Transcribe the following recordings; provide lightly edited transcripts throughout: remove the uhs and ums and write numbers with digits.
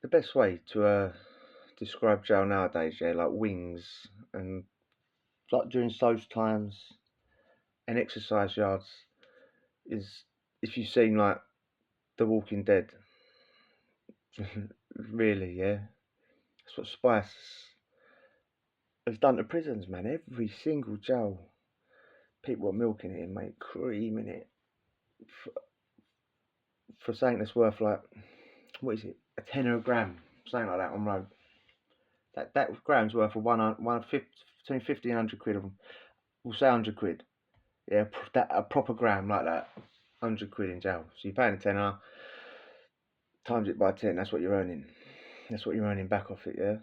The best way to describe jail nowadays, yeah, like wings and like during those times and exercise yards is if you've seen like The Walking Dead, really, yeah. That's what Spice has done to prisons, man. Every single jail, people are milking it and make creaming it for something that's worth like what is it, a tenner a gram, something like that on road. That gram's worth of between 50 and 100 quid of them. We'll say 100 quid. Yeah, that a proper gram like that, 100 quid in jail. So you're paying a tenner, times it by 10. That's what you're earning. That's what you're earning back off it. Yeah,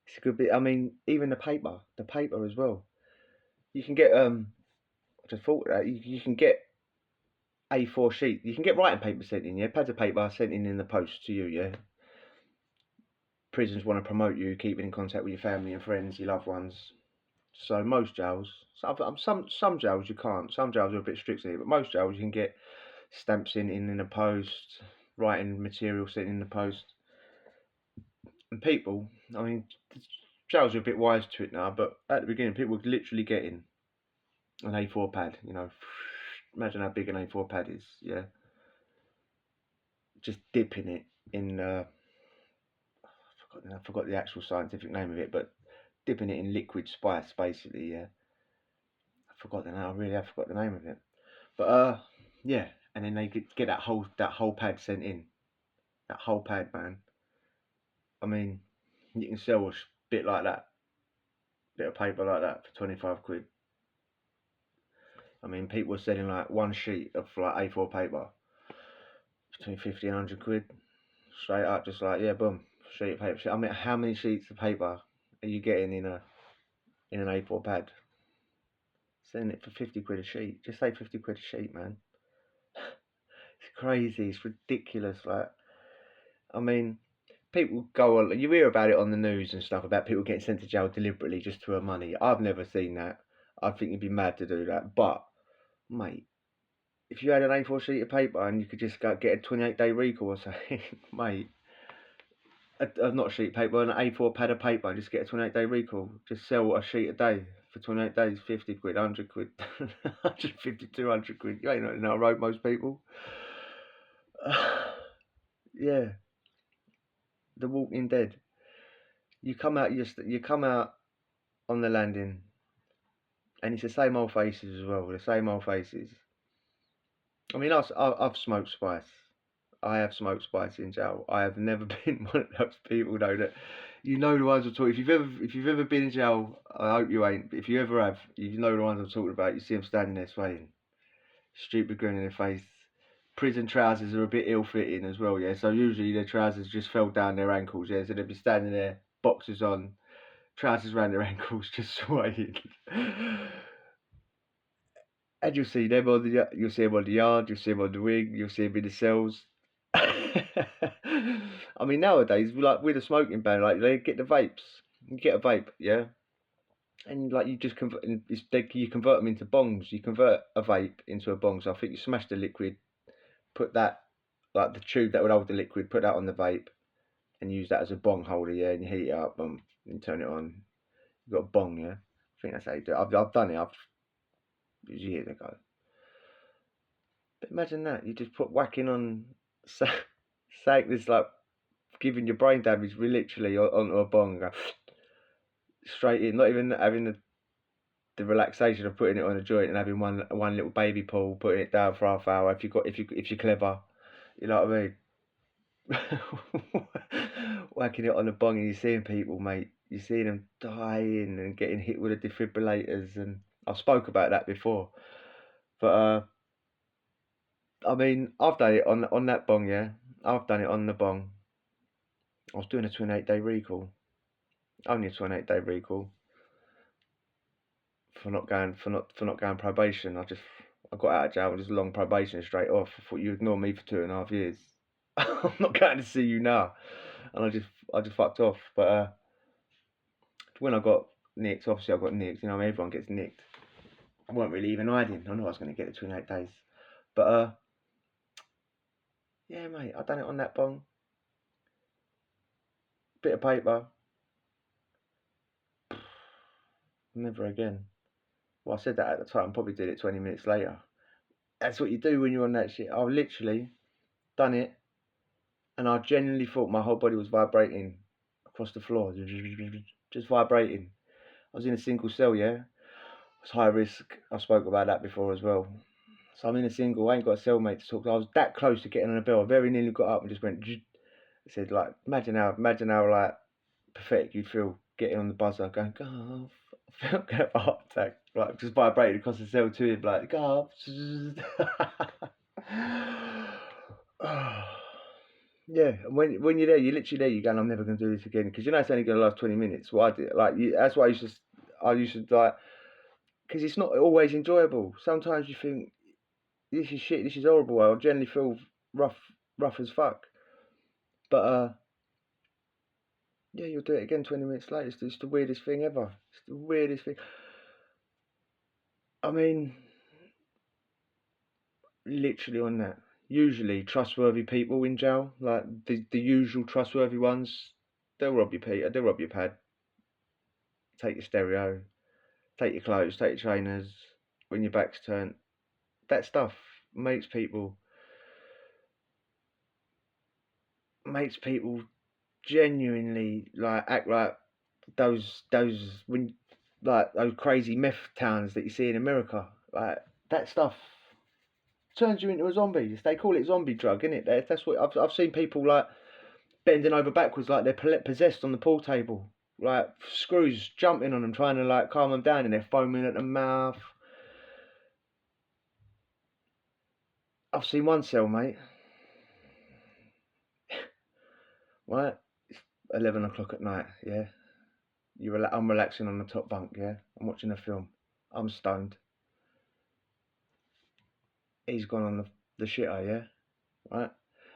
it's a good bit. I mean, even the paper as well. You can get I just thought that you can get A4 sheet. You can get writing paper sent in. Yeah, pads of paper sent in the post to you. Yeah, prisons want to promote you, keeping in contact with your family and friends, your loved ones. So most jails, some jails you can't. Some jails are a bit strict here, but most jails you can get stamps in the post, writing material sent in the post. And people, I mean, jails are a bit wise to it now, but at the beginning, people were literally getting an A4 pad. You know, imagine how big an A4 pad is. Yeah, just dipping it in. I forgot the actual scientific name of it, but dipping it in liquid spice, basically. Yeah, I forgot the name. I really have forgot the name of it. But yeah, and then they get that whole pad sent in. That whole pad, man. I mean, you can sell a bit like that, bit of paper like that for 25 quid. I mean, people were selling like one sheet of like A4 paper between 50 and 100 quid. Straight up, just like, yeah, boom, sheet of paper. I mean, how many sheets of paper are you getting in an A4 pad? Selling it for 50 quid a sheet. Just say 50 quid a sheet, man. It's crazy. It's ridiculous. Like, I mean, people go on. You hear about it on the news and stuff about people getting sent to jail deliberately just to earn money. I've never seen that. I think you'd be mad to do that. But, mate, if you had an A4 sheet of paper and you could just go get a 28-day recall or something, mate, not a sheet of paper, an A4 pad of paper, and just get a 28-day recall. Just sell a sheet a day for 28 days, 50 quid, 100 quid, 150, 200 quid. You ain't not in our road, most people. Yeah, The Walking Dead. You come out on the landing, and it's the same old faces as well. The same old faces. I mean, I've smoked spice. I have smoked spice in jail. I have never been one of those people though that you know the ones I'm talking. If you've ever been in jail, I hope you ain't. But if you ever have, you know the ones I'm talking about. You see them standing there swaying, stupid grin in their face. Prison trousers are a bit ill-fitting as well, yeah. So usually their trousers just fell down their ankles, yeah. So they'd be standing there, boxers on, trousers around their ankles, just swaying. And you'll see them on the yard, you'll see them on the wing, you'll see them in the cells. I mean, nowadays, like with a smoking ban, like they get the vapes. You get a vape, yeah, and like you just you convert them into bongs. You convert a vape into a bong. So I think you smash the liquid, put that like the tube that would hold the liquid, put that on the vape, and use that as a bong holder, yeah. And you heat it up, and turn it on. You've got a bong, yeah. I think that's how you do it. I've done it. It was years ago. But imagine that you just put whacking on, saying this like giving your brain damage literally onto a bong and go straight in, not even having the relaxation of putting it on a joint and having one little baby pull, putting it down for half hour if you're clever, you know what I mean? Whacking it on a bong and you're seeing people, mate. You're seeing them dying and getting hit with the defibrillators, and I spoke about that before. But I mean, I've done it on that bong, yeah. I've done it on the bong. I was doing a 28-day recall, only a 28-day recall for not going probation. I got out of jail with just long probation straight off. I thought you ignore me for 2.5 years. I'm not going to see you now, and I just fucked off. But when I got nicked, obviously I got nicked. You know, everyone gets nicked. I weren't really even hiding. I knew I was going to get the 28 days, but Yeah, mate, I done it on that bong. Bit of paper. Never again. Well, I said that at the time, probably did it 20 minutes later. That's what you do when you're on that shit. I've literally done it, and I genuinely thought my whole body was vibrating across the floor. Just vibrating. I was in a single cell, yeah? It's high risk. I spoke about that before as well. So I'm in a single, I ain't got a cellmate to talk to. I was that close to getting on a bill. I very nearly got up and just went. I said, like, imagine how like pathetic you'd feel getting on the buzzer, going, "Garth," I felt like a heart attack, like just vibrated across the cell to him, like, "Garth." Yeah, and when you're there, you're literally there. You're going, "I'm never going to do this again," because you know it's only going to last 20 minutes. What I did, like, that's why I used to like, because it's not always enjoyable. Sometimes you think, this is shit, this is horrible. I generally feel rough, rough as fuck. But yeah, you'll do it again 20 minutes later. It's the weirdest thing ever. It's the weirdest thing. I mean, literally on that. Usually, trustworthy people in jail, like the usual trustworthy ones, they'll rob your Peter, they'll rob your pad, take your stereo, take your clothes, take your trainers when your back's turned. That stuff makes people makes people genuinely like act like those when like those crazy meth towns that you see in America. Like that stuff turns you into a zombie. They call it zombie drug, innit? That's what I've seen people like bending over backwards like they're possessed on the pool table. Like screws jumping on them, trying to like calm them down, and they're foaming at the mouth. I've seen one cellmate, right? It's 11 o'clock at night, yeah. I'm relaxing on the top bunk, yeah. I'm watching a film. I'm stoned. He's gone on the shitter, yeah. Right?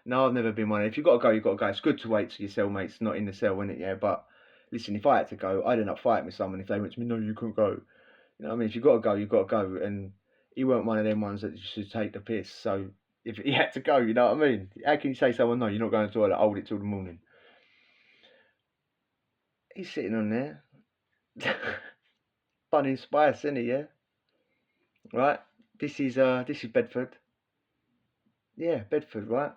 No, I've never been one. If you've got to go, you've got to go. It's good to wait till your cellmate's not in the cell, isn't it? Yeah, but listen, if I had to go, I'd end up fighting with someone if they went to me, no, you couldn't go. You know what I mean? If you've got to go, you've got to go. And he weren't one of them ones that should take the piss. So if he had to go, you know what I mean? How can you say to someone, no, you're not going to the toilet, hold it till the morning? He's sitting on there, bunning spice, isn't he? Yeah, right. This is Bedford. Yeah, Bedford, right?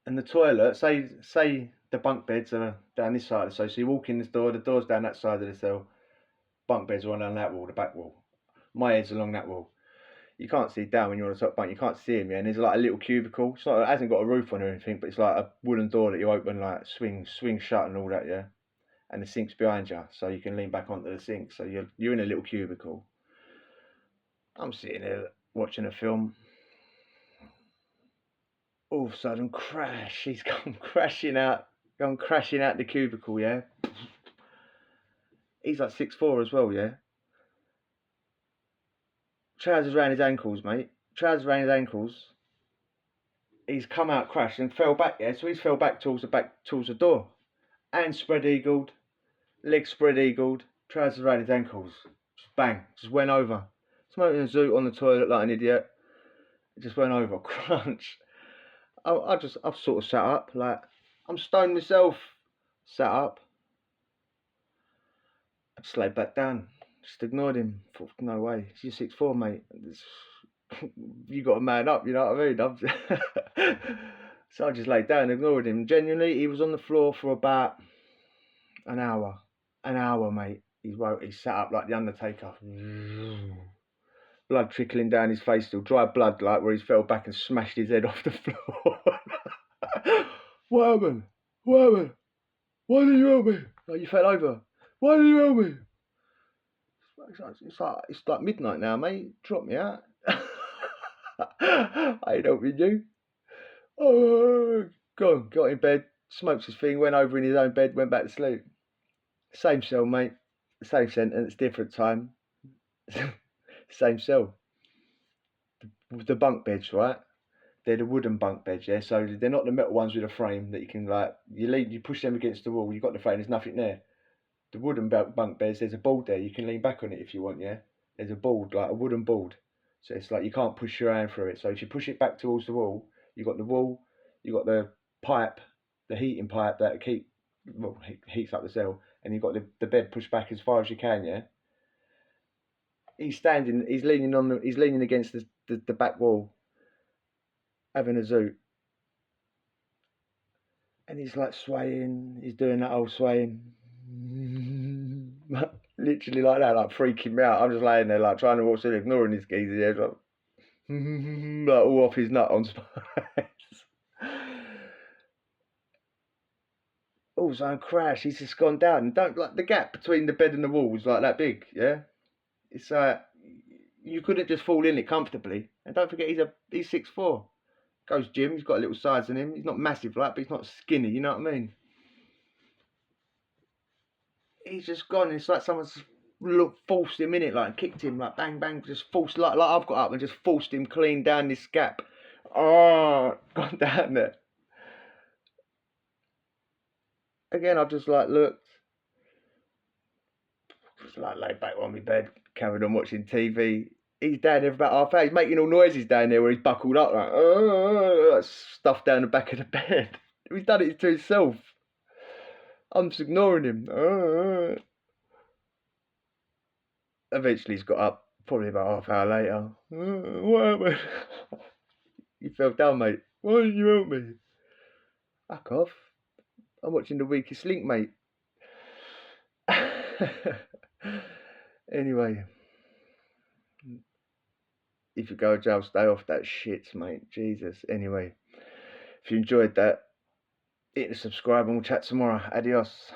And the toilet, say the bunk beds are down this side of the cell. So you walk in this door, the door's down that side of the cell. Bunk beds are on that wall, the back wall. My head's along that wall. You can't see down when you're on the top bunk. You can't see him, yeah. And there's like a little cubicle. It hasn't got a roof on or anything, but it's like a wooden door that you open, like swing shut and all that, yeah. And the sink's behind you, so you can lean back onto the sink. So you're in a little cubicle. I'm sitting there watching a film. All of a sudden, crash! He's gone crashing out the cubicle, yeah. He's like 6'4" as well, yeah. Trousers around his ankles, mate. Trousers around his ankles. He's come out crashed and fell back, yeah. So he's fell back towards the door. Hands spread eagled, legs spread eagled, trousers around his ankles. Just bang, just went over. Smoking a zoot on the toilet like an idiot. It just went over. Crunch. I've sort of sat up, like, I'm stoned myself. Sat up. I just laid back down. Just ignored him. Thought, no way. You're 6'4", mate. You got to man up, you know what I mean? So I just laid down, ignored him. Genuinely, he was on the floor for about an hour. An hour, mate. He sat up like the Undertaker. Blood trickling down his face, still dry blood, like where he fell back and smashed his head off the floor. What happened? What happened? Why did you help me? Oh, you fell over. Why did you help me? It's like midnight now, mate. Drop me out. I ain't helping you. Oh, got in bed, smoked his thing, went over in his own bed, went back to sleep. Same cell, mate. Same sentence, different time. Same cell. The bunk beds, right? They're the wooden bunk beds, yeah. So they're not the metal ones with a frame that you can like you push them against the wall. You got the frame. There's nothing there. The wooden bunk beds. There's a board there. You can lean back on it if you want, yeah. There's a board, like a wooden board. So it's like you can't push your hand through it. So if you push it back towards the wall, you got the wall, you got the pipe, the heating pipe that heats up the cell, and you've got the bed pushed back as far as you can. Yeah. He's standing. He's leaning against the back wall, having a zoot, and he's like swaying. He's doing that old swaying, literally like that, like freaking me out. I'm just laying there, like trying to watch it, ignoring this geezer. Yeah, like, like all off his nut on spice. All of a sudden, crash. He's just gone down, and don't like the gap between the bed and the wall is like that big. Yeah, it's you couldn't just fall in it comfortably. And don't forget, he's 6'4". Goes gym. He's got little sides in him. He's not massive like, but he's not skinny. You know what I mean? He's just gone. It's like someone's forced him in it, like kicked him, like bang bang, just forced like I've got up and just forced him clean down this gap. Oh, gone down there. Again, I've just like looked, just like laid back on my bed, carried on watching TV. He's down there for about half hour. He's making all noises down there where he's buckled up, like stuff down the back of the bed. He's done it to himself. I'm just ignoring him. Eventually, he's got up. Probably about half hour later. What happened? You fell down, mate. Why didn't you help me? Fuck off. I'm watching The Weakest Link, mate. Anyway, if you go to jail, stay off that shit, mate. Jesus. Anyway, if you enjoyed that, hit the subscribe and we'll chat tomorrow. Adios.